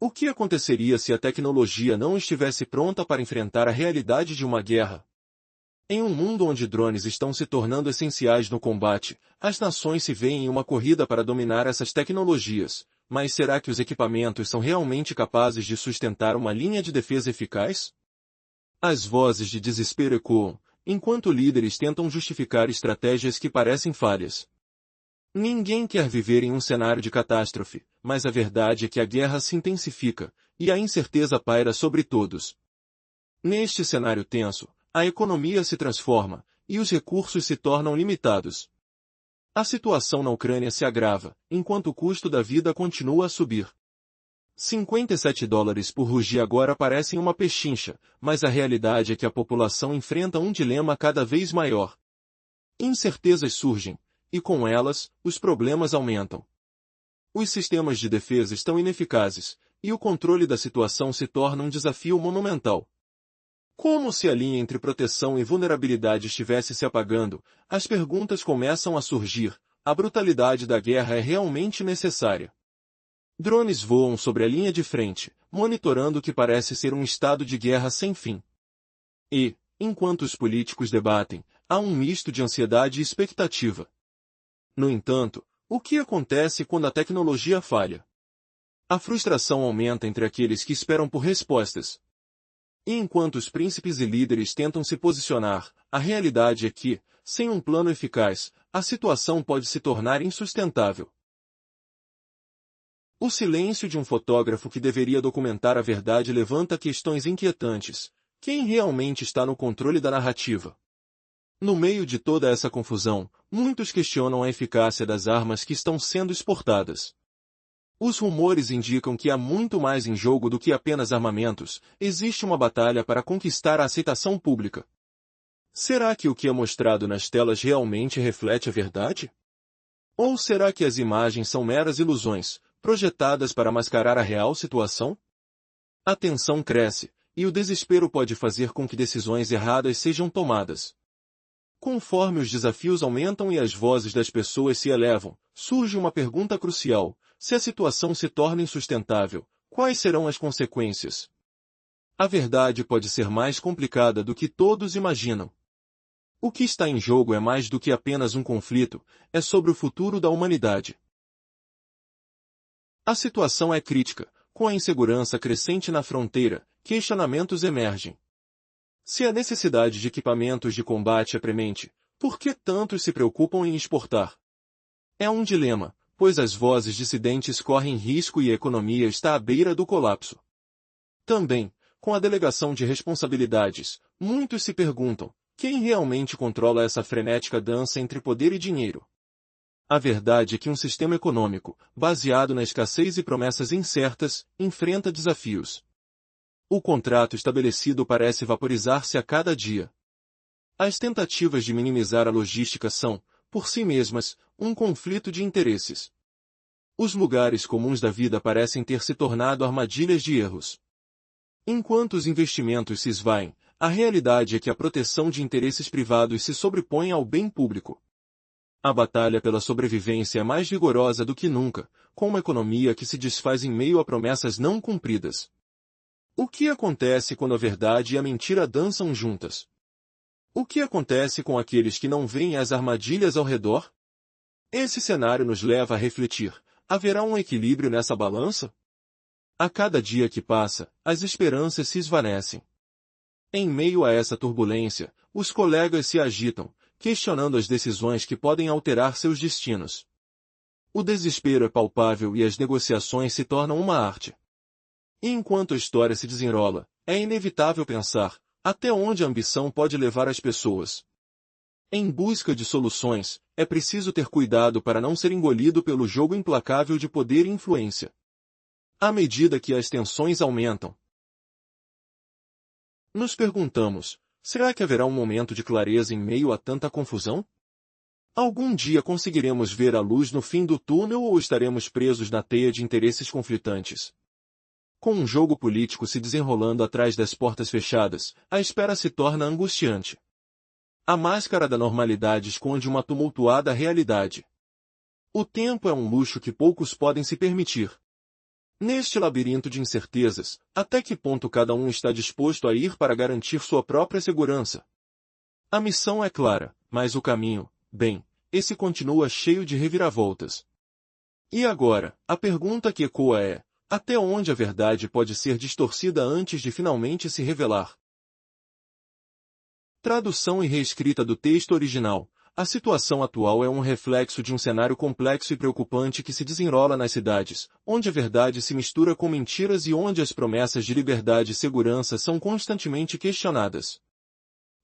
O que aconteceria se a tecnologia não estivesse pronta para enfrentar a realidade de uma guerra? Em um mundo onde drones estão se tornando essenciais no combate, as nações se veem em uma corrida para dominar essas tecnologias, mas será que os equipamentos são realmente capazes de sustentar uma linha de defesa eficaz? As vozes de desespero ecoam, enquanto líderes tentam justificar estratégias que parecem falhas. Ninguém quer viver em um cenário de catástrofe, mas a verdade é que a guerra se intensifica, e a incerteza paira sobre todos. Neste cenário tenso, a economia se transforma, e os recursos se tornam limitados. A situação na Ucrânia se agrava, enquanto o custo da vida continua a subir. $57 por rugir agora parecem uma pechincha, mas a realidade é que a população enfrenta um dilema cada vez maior. Incertezas surgem, e com elas, os problemas aumentam. Os sistemas de defesa estão ineficazes, e o controle da situação se torna um desafio monumental. Como se a linha entre proteção e vulnerabilidade estivesse se apagando, as perguntas começam a surgir: a brutalidade da guerra é realmente necessária? Drones voam sobre a linha de frente, monitorando o que parece ser um estado de guerra sem fim. E, enquanto os políticos debatem, há um misto de ansiedade e expectativa. No entanto, o que acontece quando a tecnologia falha? A frustração aumenta entre aqueles que esperam por respostas. E enquanto os príncipes e líderes tentam se posicionar, a realidade é que, sem um plano eficaz, a situação pode se tornar insustentável. O silêncio de um fotógrafo que deveria documentar a verdade levanta questões inquietantes. Quem realmente está no controle da narrativa? No meio de toda essa confusão, muitos questionam a eficácia das armas que estão sendo exportadas. Os rumores indicam que há muito mais em jogo do que apenas armamentos, existe uma batalha para conquistar a aceitação pública. Será que o que é mostrado nas telas realmente reflete a verdade? Ou será que as imagens são meras ilusões, projetadas para mascarar a real situação? A tensão cresce, e o desespero pode fazer com que decisões erradas sejam tomadas. Conforme os desafios aumentam e as vozes das pessoas se elevam, surge uma pergunta crucial: se a situação se torna insustentável, quais serão as consequências? A verdade pode ser mais complicada do que todos imaginam. O que está em jogo é mais do que apenas um conflito, é sobre o futuro da humanidade. A situação é crítica, com a insegurança crescente na fronteira, questionamentos emergem. Se a necessidade de equipamentos de combate é premente, por que tantos se preocupam em exportar? É um dilema, pois as vozes dissidentes correm risco e a economia está à beira do colapso. Também, com a delegação de responsabilidades, muitos se perguntam: quem realmente controla essa frenética dança entre poder e dinheiro? A verdade é que um sistema econômico, baseado na escassez e promessas incertas, enfrenta desafios. O contrato estabelecido parece vaporizar-se a cada dia. As tentativas de minimizar a logística são, por si mesmas, um conflito de interesses. Os lugares comuns da vida parecem ter se tornado armadilhas de erros. Enquanto os investimentos se esvaem, a realidade é que a proteção de interesses privados se sobrepõe ao bem público. A batalha pela sobrevivência é mais vigorosa do que nunca, com uma economia que se desfaz em meio a promessas não cumpridas. O que acontece quando a verdade e a mentira dançam juntas? O que acontece com aqueles que não veem as armadilhas ao redor? Esse cenário nos leva a refletir: haverá um equilíbrio nessa balança? A cada dia que passa, as esperanças se esvanecem. Em meio a essa turbulência, os colegas se agitam, questionando as decisões que podem alterar seus destinos. O desespero é palpável e as negociações se tornam uma arte. E enquanto a história se desenrola, é inevitável pensar: até onde a ambição pode levar as pessoas? Em busca de soluções, é preciso ter cuidado para não ser engolido pelo jogo implacável de poder e influência. À medida que as tensões aumentam, nos perguntamos: será que haverá um momento de clareza em meio a tanta confusão? Algum dia conseguiremos ver a luz no fim do túnel ou estaremos presos na teia de interesses conflitantes? Com um jogo político se desenrolando atrás das portas fechadas, a espera se torna angustiante. A máscara da normalidade esconde uma tumultuada realidade. O tempo é um luxo que poucos podem se permitir. Neste labirinto de incertezas, até que ponto cada um está disposto a ir para garantir sua própria segurança? A missão é clara, mas o caminho, bem, esse continua cheio de reviravoltas. E agora, a pergunta que ecoa é: até onde a verdade pode ser distorcida antes de finalmente se revelar? Tradução e reescrita do texto original. A situação atual é um reflexo de um cenário complexo e preocupante que se desenrola nas cidades, onde a verdade se mistura com mentiras e onde as promessas de liberdade e segurança são constantemente questionadas.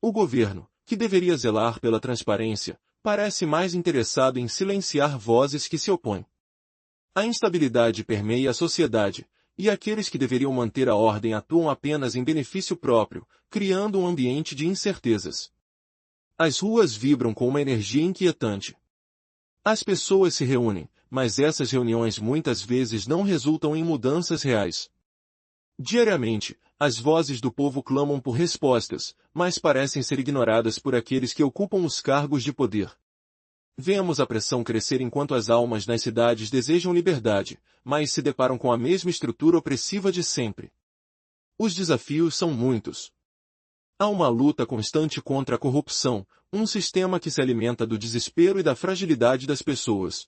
O governo, que deveria zelar pela transparência, parece mais interessado em silenciar vozes que se opõem. A instabilidade permeia a sociedade, e aqueles que deveriam manter a ordem atuam apenas em benefício próprio, criando um ambiente de incertezas. As ruas vibram com uma energia inquietante. As pessoas se reúnem, mas essas reuniões muitas vezes não resultam em mudanças reais. Diariamente, as vozes do povo clamam por respostas, mas parecem ser ignoradas por aqueles que ocupam os cargos de poder. Vemos a pressão crescer enquanto as almas nas cidades desejam liberdade, mas se deparam com a mesma estrutura opressiva de sempre. Os desafios são muitos. Há uma luta constante contra a corrupção, um sistema que se alimenta do desespero e da fragilidade das pessoas.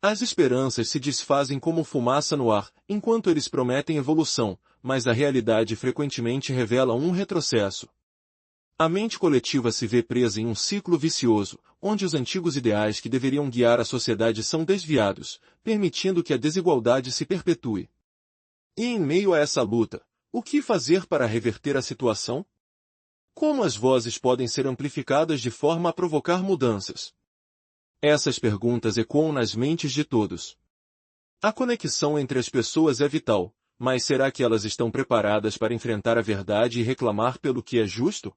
As esperanças se desfazem como fumaça no ar, enquanto eles prometem evolução, mas a realidade frequentemente revela um retrocesso. A mente coletiva se vê presa em um ciclo vicioso, onde os antigos ideais que deveriam guiar a sociedade são desviados, permitindo que a desigualdade se perpetue. E em meio a essa luta, o que fazer para reverter a situação? Como as vozes podem ser amplificadas de forma a provocar mudanças? Essas perguntas ecoam nas mentes de todos. A conexão entre as pessoas é vital, mas será que elas estão preparadas para enfrentar a verdade e reclamar pelo que é justo?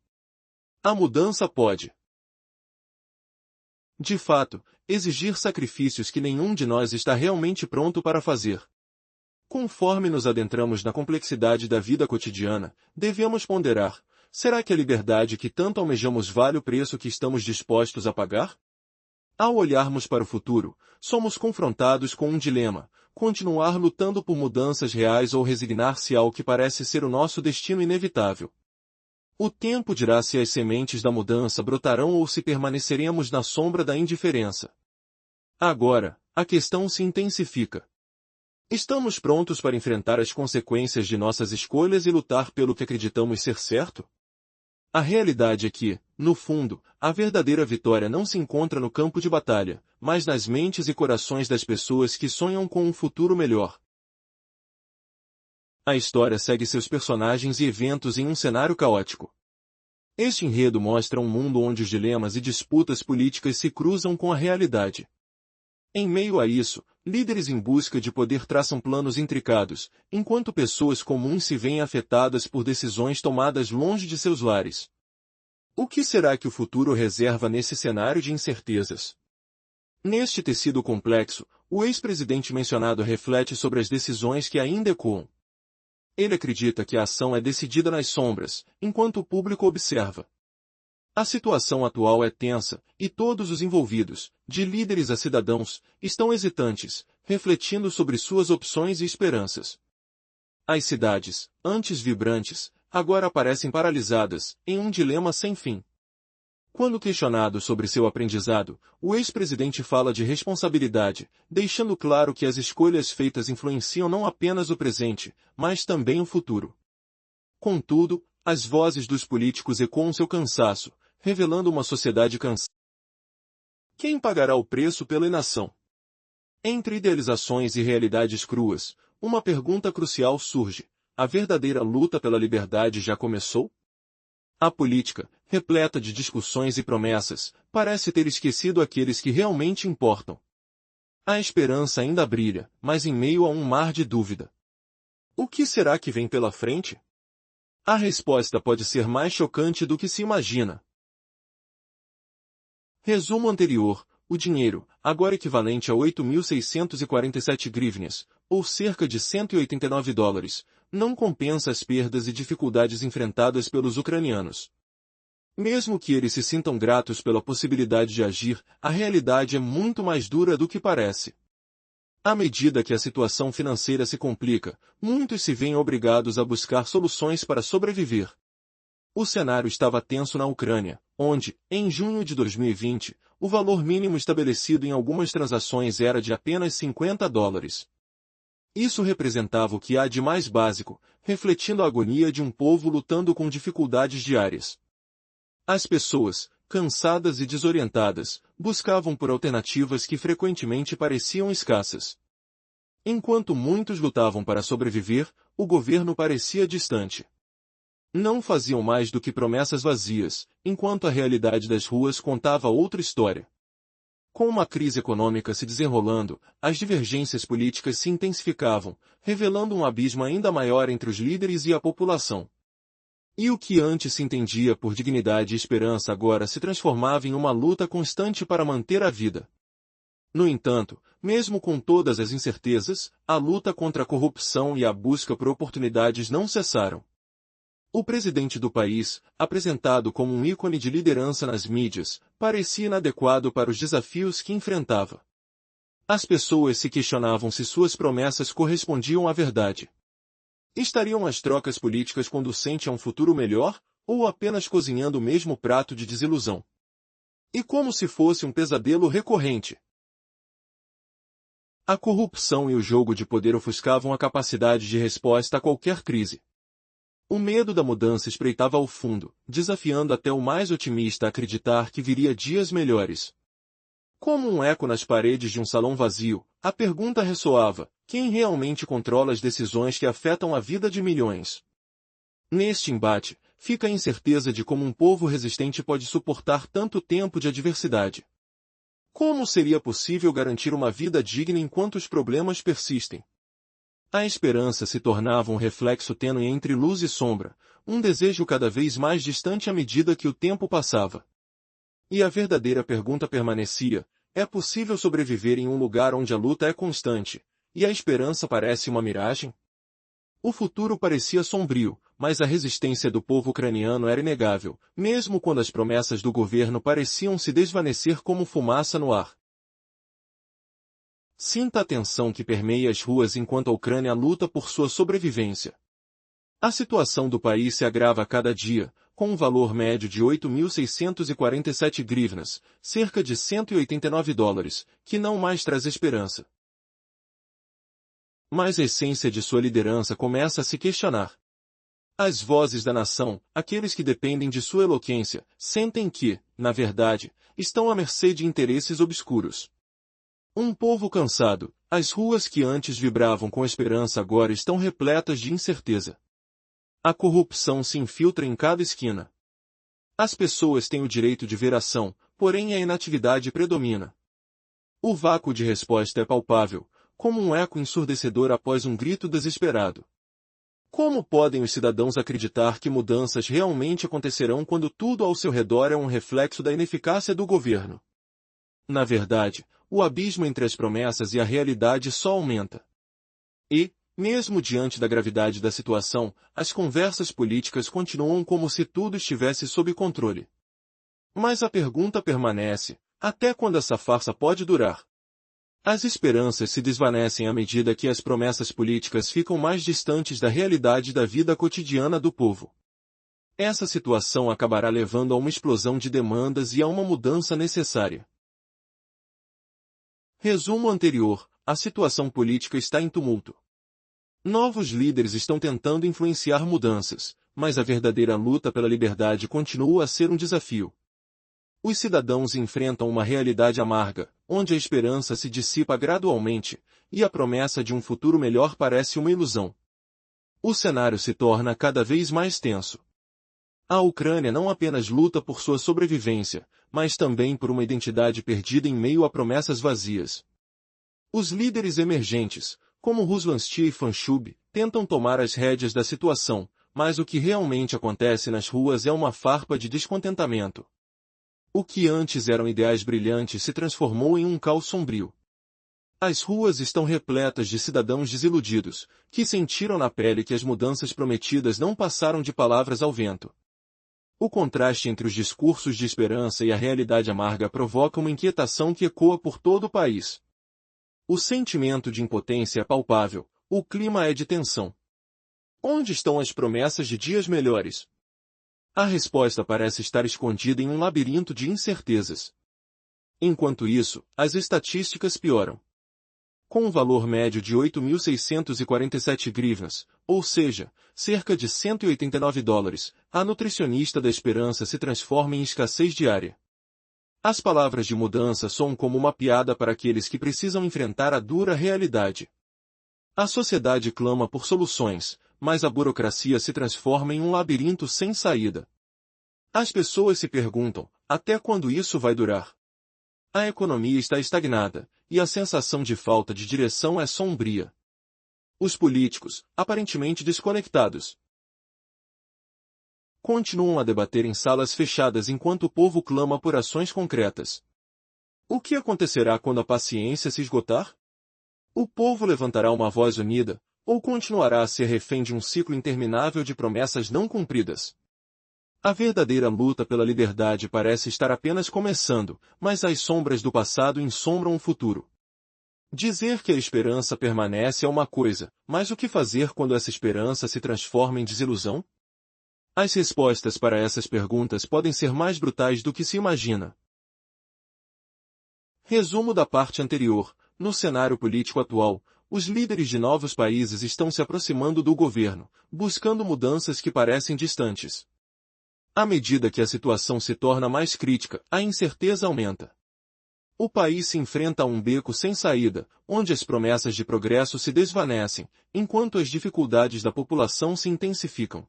A mudança pode, de fato, exigir sacrifícios que nenhum de nós está realmente pronto para fazer. Conforme nos adentramos na complexidade da vida cotidiana, devemos ponderar: será que a liberdade que tanto almejamos vale o preço que estamos dispostos a pagar? Ao olharmos para o futuro, somos confrontados com um dilema: continuar lutando por mudanças reais ou resignar-se ao que parece ser o nosso destino inevitável. O tempo dirá se as sementes da mudança brotarão ou se permaneceremos na sombra da indiferença. Agora, a questão se intensifica. Estamos prontos para enfrentar as consequências de nossas escolhas e lutar pelo que acreditamos ser certo? A realidade é que, no fundo, a verdadeira vitória não se encontra no campo de batalha, mas nas mentes e corações das pessoas que sonham com um futuro melhor. A história segue seus personagens e eventos em um cenário caótico. Este enredo mostra um mundo onde os dilemas e disputas políticas se cruzam com a realidade. Em meio a isso, líderes em busca de poder traçam planos intricados, enquanto pessoas comuns se veem afetadas por decisões tomadas longe de seus lares. O que será que o futuro reserva nesse cenário de incertezas? Neste tecido complexo, o ex-presidente mencionado reflete sobre as decisões que ainda ecoam. Ele acredita que a ação é decidida nas sombras, enquanto o público observa. A situação atual é tensa, e todos os envolvidos, de líderes a cidadãos, estão hesitantes, refletindo sobre suas opções e esperanças. As cidades, antes vibrantes, agora parecem paralisadas, em um dilema sem fim. Quando questionado sobre seu aprendizado, o ex-presidente fala de responsabilidade, deixando claro que as escolhas feitas influenciam não apenas o presente, mas também o futuro. Contudo, as vozes dos políticos ecoam seu cansaço, revelando uma sociedade cansada. Quem pagará o preço pela inação? Entre idealizações e realidades cruas, uma pergunta crucial surge: a verdadeira luta pela liberdade já começou? A política, repleta de discussões e promessas, parece ter esquecido aqueles que realmente importam. A esperança ainda brilha, mas em meio a um mar de dúvida. O que será que vem pela frente? A resposta pode ser mais chocante do que se imagina. Resumo anterior: o dinheiro, agora equivalente a 8.647 hryvnias, ou cerca de $189, não compensa as perdas e dificuldades enfrentadas pelos ucranianos. Mesmo que eles se sintam gratos pela possibilidade de agir, a realidade é muito mais dura do que parece. À medida que a situação financeira se complica, muitos se veem obrigados a buscar soluções para sobreviver. O cenário estava tenso na Ucrânia, onde, em junho de 2020, o valor mínimo estabelecido em algumas transações era de apenas $50. Isso representava o que há de mais básico, refletindo a agonia de um povo lutando com dificuldades diárias. As pessoas, cansadas e desorientadas, buscavam por alternativas que frequentemente pareciam escassas. Enquanto muitos lutavam para sobreviver, o governo parecia distante. Não faziam mais do que promessas vazias, enquanto a realidade das ruas contava outra história. Com uma crise econômica se desenrolando, as divergências políticas se intensificavam, revelando um abismo ainda maior entre os líderes e a população. E o que antes se entendia por dignidade e esperança agora se transformava em uma luta constante para manter a vida. No entanto, mesmo com todas as incertezas, a luta contra a corrupção e a busca por oportunidades não cessaram. O presidente do país, apresentado como um ícone de liderança nas mídias, parecia inadequado para os desafios que enfrentava. As pessoas se questionavam se suas promessas correspondiam à verdade. Estariam as trocas políticas conducentes a um futuro melhor, ou apenas cozinhando o mesmo prato de desilusão? E como se fosse um pesadelo recorrente. A corrupção e o jogo de poder ofuscavam a capacidade de resposta a qualquer crise. O medo da mudança espreitava ao fundo, desafiando até o mais otimista a acreditar que viria dias melhores. Como um eco nas paredes de um salão vazio, a pergunta ressoava: quem realmente controla as decisões que afetam a vida de milhões? Neste embate, fica a incerteza de como um povo resistente pode suportar tanto tempo de adversidade. Como seria possível garantir uma vida digna enquanto os problemas persistem? A esperança se tornava um reflexo tênue entre luz e sombra, um desejo cada vez mais distante à medida que o tempo passava. E a verdadeira pergunta permanecia: é possível sobreviver em um lugar onde a luta é constante, e a esperança parece uma miragem? O futuro parecia sombrio, mas a resistência do povo ucraniano era inegável, mesmo quando as promessas do governo pareciam se desvanecer como fumaça no ar. Sinta a tensão que permeia as ruas enquanto a Ucrânia luta por sua sobrevivência. A situação do país se agrava a cada dia, com um valor médio de 8.647 hryvnias, cerca de $189, que não mais traz esperança. Mas a essência de sua liderança começa a se questionar. As vozes da nação, aqueles que dependem de sua eloquência, sentem que, na verdade, estão à mercê de interesses obscuros. Um povo cansado, as ruas que antes vibravam com esperança agora estão repletas de incerteza. A corrupção se infiltra em cada esquina. As pessoas têm o direito de ver ação, porém a inatividade predomina. O vácuo de resposta é palpável, como um eco ensurdecedor após um grito desesperado. Como podem os cidadãos acreditar que mudanças realmente acontecerão quando tudo ao seu redor é um reflexo da ineficácia do governo? Na verdade, o abismo entre as promessas e a realidade só aumenta. E, mesmo diante da gravidade da situação, as conversas políticas continuam como se tudo estivesse sob controle. Mas a pergunta permanece: até quando essa farsa pode durar? As esperanças se desvanecem à medida que as promessas políticas ficam mais distantes da realidade da vida cotidiana do povo. Essa situação acabará levando a uma explosão de demandas e a uma mudança necessária. Resumo anterior: a situação política está em tumulto. Novos líderes estão tentando influenciar mudanças, mas a verdadeira luta pela liberdade continua a ser um desafio. Os cidadãos enfrentam uma realidade amarga, onde a esperança se dissipa gradualmente, e a promessa de um futuro melhor parece uma ilusão. O cenário se torna cada vez mais tenso. A Ucrânia não apenas luta por sua sobrevivência, mas também por uma identidade perdida em meio a promessas vazias. Os líderes emergentes, como Ruslan Stefanchuk, tentam tomar as rédeas da situação, mas o que realmente acontece nas ruas é uma farpa de descontentamento. O que antes eram ideais brilhantes se transformou em um caos sombrio. As ruas estão repletas de cidadãos desiludidos, que sentiram na pele que as mudanças prometidas não passaram de palavras ao vento. O contraste entre os discursos de esperança e a realidade amarga provoca uma inquietação que ecoa por todo o país. O sentimento de impotência é palpável, o clima é de tensão. Onde estão as promessas de dias melhores? A resposta parece estar escondida em um labirinto de incertezas. Enquanto isso, as estatísticas pioram. Com um valor médio de 8.647 grivnas, ou seja, cerca de $189, a nutricionista da esperança se transforma em escassez diária. As palavras de mudança soam como uma piada para aqueles que precisam enfrentar a dura realidade. A sociedade clama por soluções, mas a burocracia se transforma em um labirinto sem saída. As pessoas se perguntam, até quando isso vai durar? A economia está estagnada, e a sensação de falta de direção é sombria. Os políticos, aparentemente desconectados, continuam a debater em salas fechadas enquanto o povo clama por ações concretas. O que acontecerá quando a paciência se esgotar? O povo levantará uma voz unida, ou continuará a ser refém de um ciclo interminável de promessas não cumpridas? A verdadeira luta pela liberdade parece estar apenas começando, mas as sombras do passado ensombram o futuro. Dizer que a esperança permanece é uma coisa, mas o que fazer quando essa esperança se transforma em desilusão? As respostas para essas perguntas podem ser mais brutais do que se imagina. Resumo da parte anterior. No cenário político atual, os líderes de novos países estão se aproximando do governo, buscando mudanças que parecem distantes. À medida que a situação se torna mais crítica, a incerteza aumenta. O país se enfrenta a um beco sem saída, onde as promessas de progresso se desvanecem, enquanto as dificuldades da população se intensificam.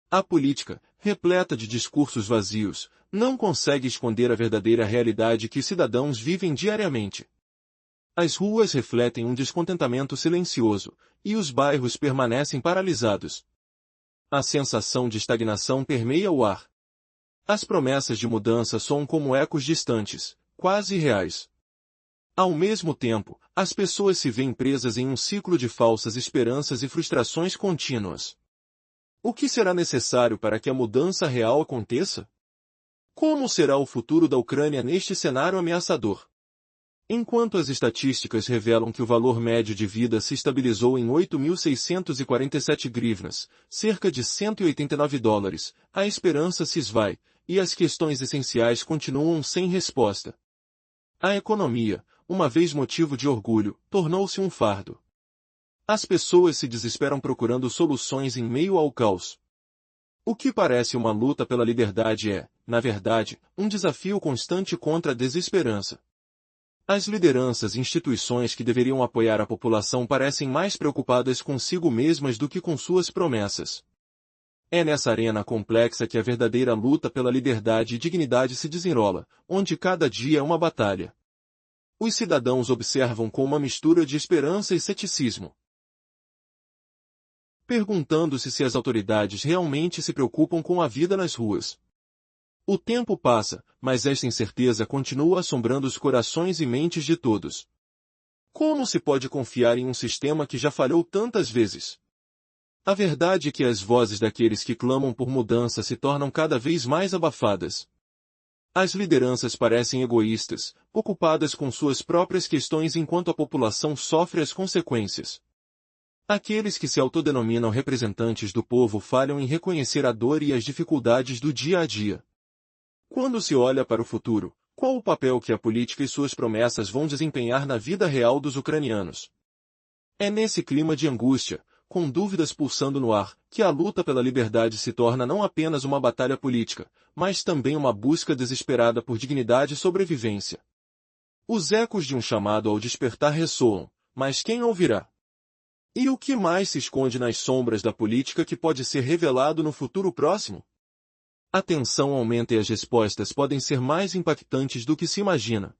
A política, repleta de discursos vazios, não consegue esconder a verdadeira realidade que os cidadãos vivem diariamente. As ruas refletem um descontentamento silencioso, e os bairros permanecem paralisados. A sensação de estagnação permeia o ar. As promessas de mudança soam como ecos distantes, quase irreais. Ao mesmo tempo, as pessoas se veem presas em um ciclo de falsas esperanças e frustrações contínuas. O que será necessário para que a mudança real aconteça? Como será o futuro da Ucrânia neste cenário ameaçador? Enquanto as estatísticas revelam que o valor médio de vida se estabilizou em 8.647 grivnas, cerca de $189, a esperança se esvai, e as questões essenciais continuam sem resposta. A economia, uma vez motivo de orgulho, tornou-se um fardo. As pessoas se desesperam procurando soluções em meio ao caos. O que parece uma luta pela liberdade é, na verdade, um desafio constante contra a desesperança. As lideranças e instituições que deveriam apoiar a população parecem mais preocupadas consigo mesmas do que com suas promessas. É nessa arena complexa que a verdadeira luta pela liberdade e dignidade se desenrola, onde cada dia é uma batalha. Os cidadãos observam com uma mistura de esperança e ceticismo, perguntando-se se as autoridades realmente se preocupam com a vida nas ruas. O tempo passa, mas esta incerteza continua assombrando os corações e mentes de todos. Como se pode confiar em um sistema que já falhou tantas vezes? A verdade é que as vozes daqueles que clamam por mudança se tornam cada vez mais abafadas. As lideranças parecem egoístas, ocupadas com suas próprias questões enquanto a população sofre as consequências. Aqueles que se autodenominam representantes do povo falham em reconhecer a dor e as dificuldades do dia a dia. Quando se olha para o futuro, qual o papel que a política e suas promessas vão desempenhar na vida real dos ucranianos? É nesse clima de angústia, com dúvidas pulsando no ar, que a luta pela liberdade se torna não apenas uma batalha política, mas também uma busca desesperada por dignidade e sobrevivência. Os ecos de um chamado ao despertar ressoam, mas quem ouvirá? E o que mais se esconde nas sombras da política que pode ser revelado no futuro próximo? A tensão aumenta e as respostas podem ser mais impactantes do que se imagina.